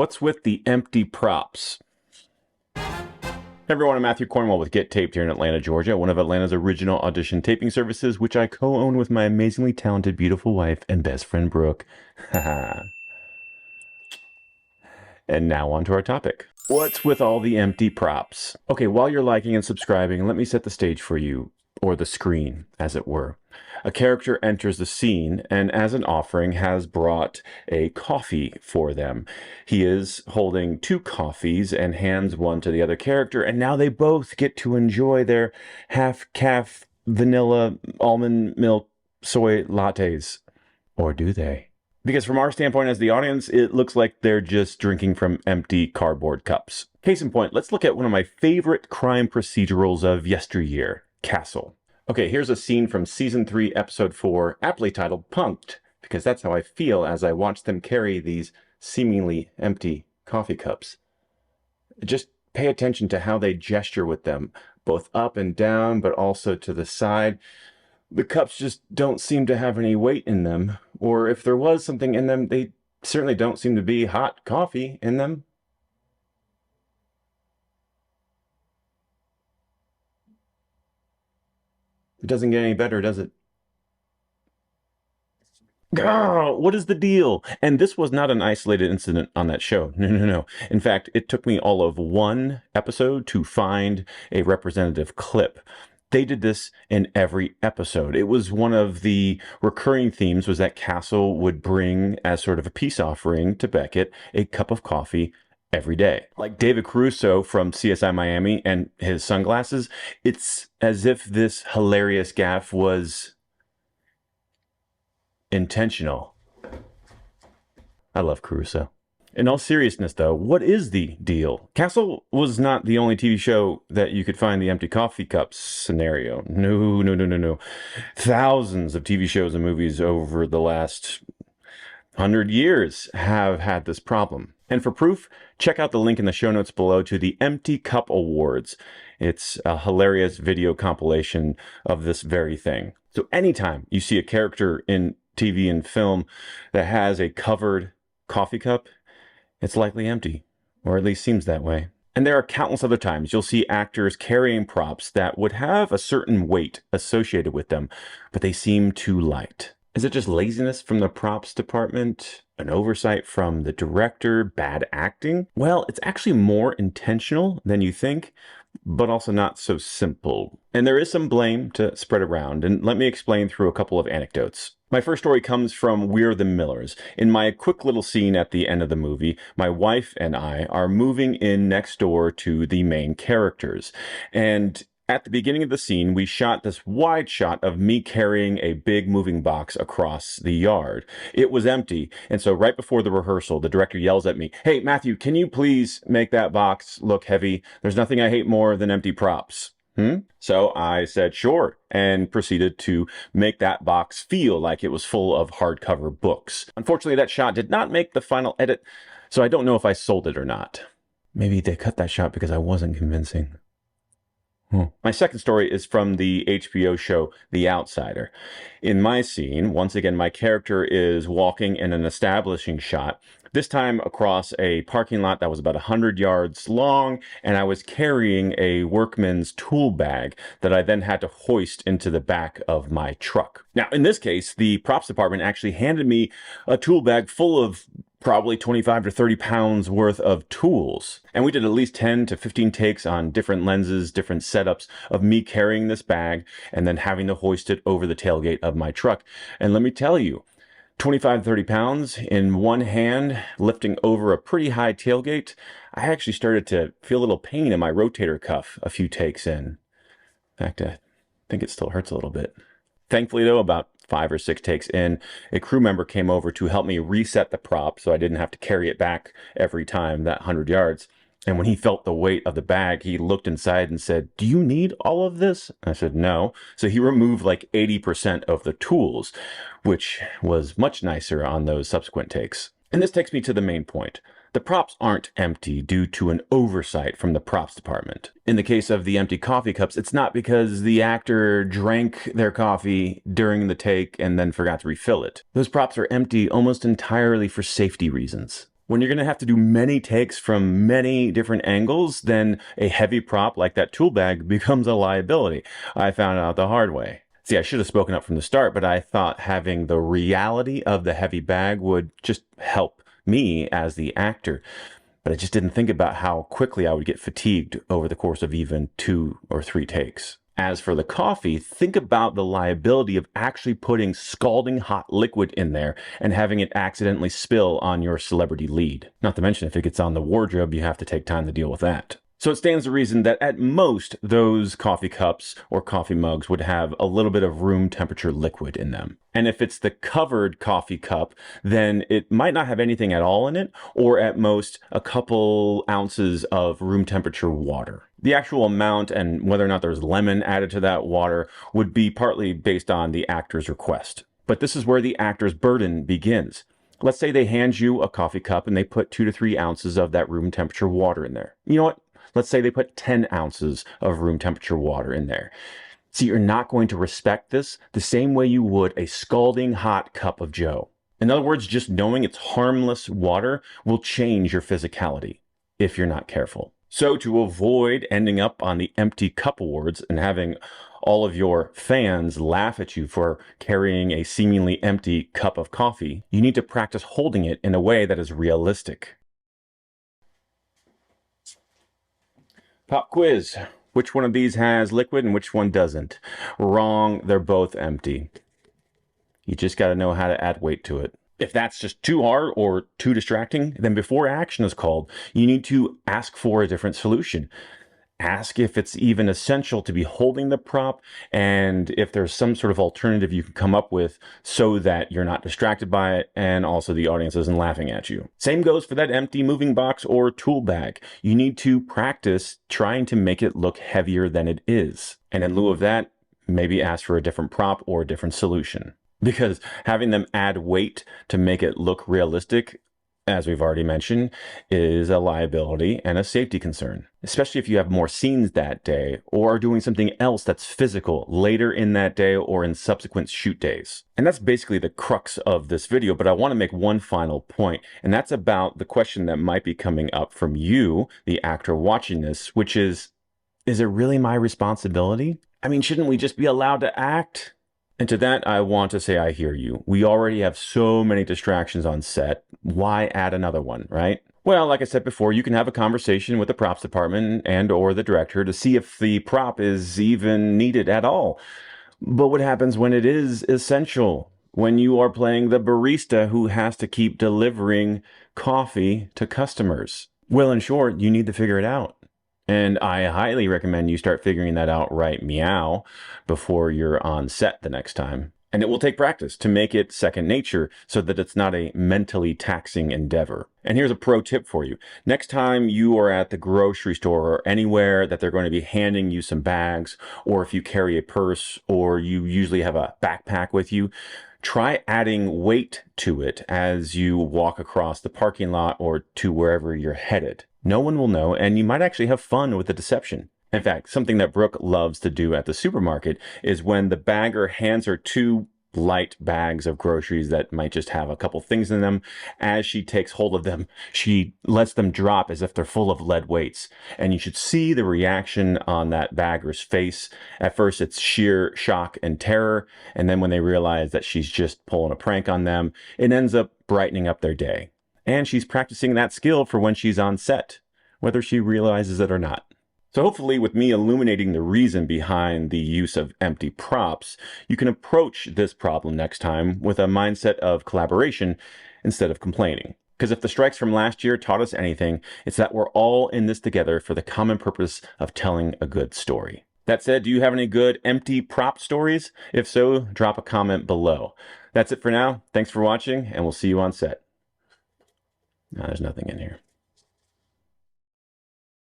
What's with the empty props? Hey everyone, I'm Matthew Cornwell with Get Taped here in Atlanta, Georgia, one of Atlanta's original audition taping services, which I co-own with my amazingly talented, beautiful wife and best friend, Brooke. Haha. And now on to our topic. What's with all the empty props? Okay, while you're liking and subscribing, let me set the stage for you, or the screen, as it were. A character enters the scene and as an offering has brought a coffee for them. He is holding two coffees and hands one to the other character, and now they both get to enjoy their half-calf vanilla almond milk soy lattes. Or do they? Because from our standpoint as the audience, it looks like they're just drinking from empty cardboard cups. Case in point, let's look at one of my favorite crime procedurals of yesteryear, Castle. Okay, here's a scene from Season 3, Episode 4, aptly titled Punked, because that's how I feel as I watch them carry these seemingly empty coffee cups. Just pay attention to how they gesture with them, both up and down, but also to the side. The cups just don't seem to have any weight in them, or if there was something in them, they certainly don't seem to be hot coffee in them. It doesn't get any better, does it? Oh, what is the deal? And this was not an isolated incident on that show. No. In fact, it took me all of one episode to find a representative clip. They did this in every episode. It was one of the recurring themes was that Castle would bring as sort of a peace offering to Beckett a cup of coffee every day. Like David Caruso from CSI Miami and his sunglasses, it's as if this hilarious gaffe was intentional. I love Caruso. In all seriousness, though, what is the deal? Castle was not the only TV show that you could find the empty coffee cups scenario. No. Thousands of TV shows and movies over the last 100 years have had this problem. And for proof, check out the link in the show notes below to the Empty Cup Awards. It's a hilarious video compilation of this very thing. So anytime you see a character in TV and film that has a covered coffee cup, it's likely empty, or at least seems that way. And there are countless other times you'll see actors carrying props that would have a certain weight associated with them, but they seem too light. Is it just laziness from the props department? An oversight from the director? Bad acting? Well, it's actually more intentional than you think, but also not so simple. And there is some blame to spread around, and let me explain through a couple of anecdotes. My first story comes from We're the Millers. In my quick little scene at the end of the movie, my wife and I are moving in next door to the main characters. And at the beginning of the scene, we shot this wide shot of me carrying a big moving box across the yard. It was empty, and so right before the rehearsal, the director yells at me, "Hey, Matthew, can you please make that box look heavy? There's nothing I hate more than empty props." So I said, sure, and proceeded to make that box feel like it was full of hardcover books. Unfortunately, that shot did not make the final edit, so I don't know if I sold it or not. Maybe they cut that shot because I wasn't convincing. My second story is from the HBO show The Outsider. In my scene, once again, my character is walking in an establishing shot, this time across a parking lot that was about 100 yards long, and I was carrying a workman's tool bag that I then had to hoist into the back of my truck. Now, in this case, the props department actually handed me a tool bag full of probably 25 to 30 pounds worth of tools. And we did at least 10 to 15 takes on different lenses, different setups of me carrying this bag and then having to hoist it over the tailgate of my truck. And let me tell you, 25 to 30 pounds in one hand, lifting over a pretty high tailgate, I actually started to feel a little pain in my rotator cuff a few takes in. In fact, I think it still hurts a little bit. Thankfully, though, about 5 or 6 takes in, a crew member came over to help me reset the prop so I didn't have to carry it back every time that 100 yards. And when he felt the weight of the bag, he looked inside and said, "Do you need all of this?" I said, "No." So he removed like 80% of the tools, which was much nicer on those subsequent takes. And this takes me to the main point. The props aren't empty due to an oversight from the props department. In the case of the empty coffee cups, it's not because the actor drank their coffee during the take and then forgot to refill it. Those props are empty almost entirely for safety reasons. When you're going to have to do many takes from many different angles, then a heavy prop like that tool bag becomes a liability. I found out the hard way. See, I should have spoken up from the start, but I thought having the reality of the heavy bag would just help me as the actor. But I just didn't think about how quickly I would get fatigued over the course of even 2 or 3 takes. As for the coffee, think about the liability of actually putting scalding hot liquid in there and having it accidentally spill on your celebrity lead. Not to mention, if it gets on the wardrobe, you have to take time to deal with that. So it stands to reason that at most, those coffee cups or coffee mugs would have a little bit of room temperature liquid in them. And if it's the covered coffee cup, then it might not have anything at all in it, or at most a couple ounces of room temperature water. The actual amount and whether or not there's lemon added to that water would be partly based on the actor's request. But this is where the actor's burden begins. Let's say they hand you a coffee cup and they put 2 to 3 ounces of that room temperature water in there. You know what? Let's say they put 10 ounces of room temperature water in there. See, you're not going to respect this the same way you would a scalding hot cup of joe. In other words, just knowing it's harmless water will change your physicality if you're not careful. So to avoid ending up on the empty cup awards and having all of your fans laugh at you for carrying a seemingly empty cup of coffee, you need to practice holding it in a way that is realistic. Pop quiz. Which one of these has liquid and which one doesn't? Wrong, they're both empty. You just got to know how to add weight to it. If that's just too hard or too distracting, then before action is called, you need to ask for a different solution. Ask if it's even essential to be holding the prop and if there's some sort of alternative you can come up with so that you're not distracted by it and also the audience isn't laughing at you. Same goes for that empty moving box or tool bag. You need to practice trying to make it look heavier than it is. And in lieu of that, maybe ask for a different prop or a different solution. Because having them add weight to make it look realistic, as we've already mentioned, is a liability and a safety concern, especially if you have more scenes that day or are doing something else that's physical later in that day or in subsequent shoot days. And that's basically the crux of this video, but I want to make one final point, and that's about the question that might be coming up from you, the actor watching this, which is it really my responsibility? I mean, shouldn't we just be allowed to act? And to that, I want to say I hear you. We already have so many distractions on set. Why add another one, right? Well, like I said before, you can have a conversation with the props department and or the director to see if the prop is even needed at all. But what happens when it is essential? When you are playing the barista who has to keep delivering coffee to customers? Well, in short, you need to figure it out. And I highly recommend you start figuring that out right meow before you're on set the next time. And it will take practice to make it second nature so that it's not a mentally taxing endeavor. And here's a pro tip for you. Next time you are at the grocery store or anywhere that they're going to be handing you some bags, or if you carry a purse or you usually have a backpack with you, try adding weight to it as you walk across the parking lot or to wherever you're headed. No one will know, and you might actually have fun with the deception. In fact, something that Brooke loves to do at the supermarket is when the bagger hands her 2 light bags of groceries that might just have a couple things in them, as she takes hold of them, she lets them drop as if they're full of lead weights. And you should see the reaction on that bagger's face. At first, it's sheer shock and terror. And then when they realize that she's just pulling a prank on them, it ends up brightening up their day. And she's practicing that skill for when she's on set, whether she realizes it or not. So hopefully with me illuminating the reason behind the use of empty props, you can approach this problem next time with a mindset of collaboration instead of complaining. Because if the strikes from last year taught us anything, it's that we're all in this together for the common purpose of telling a good story. That said, do you have any good empty prop stories? If so, drop a comment below. That's it for now. Thanks for watching, and we'll see you on set. No, there's nothing in here.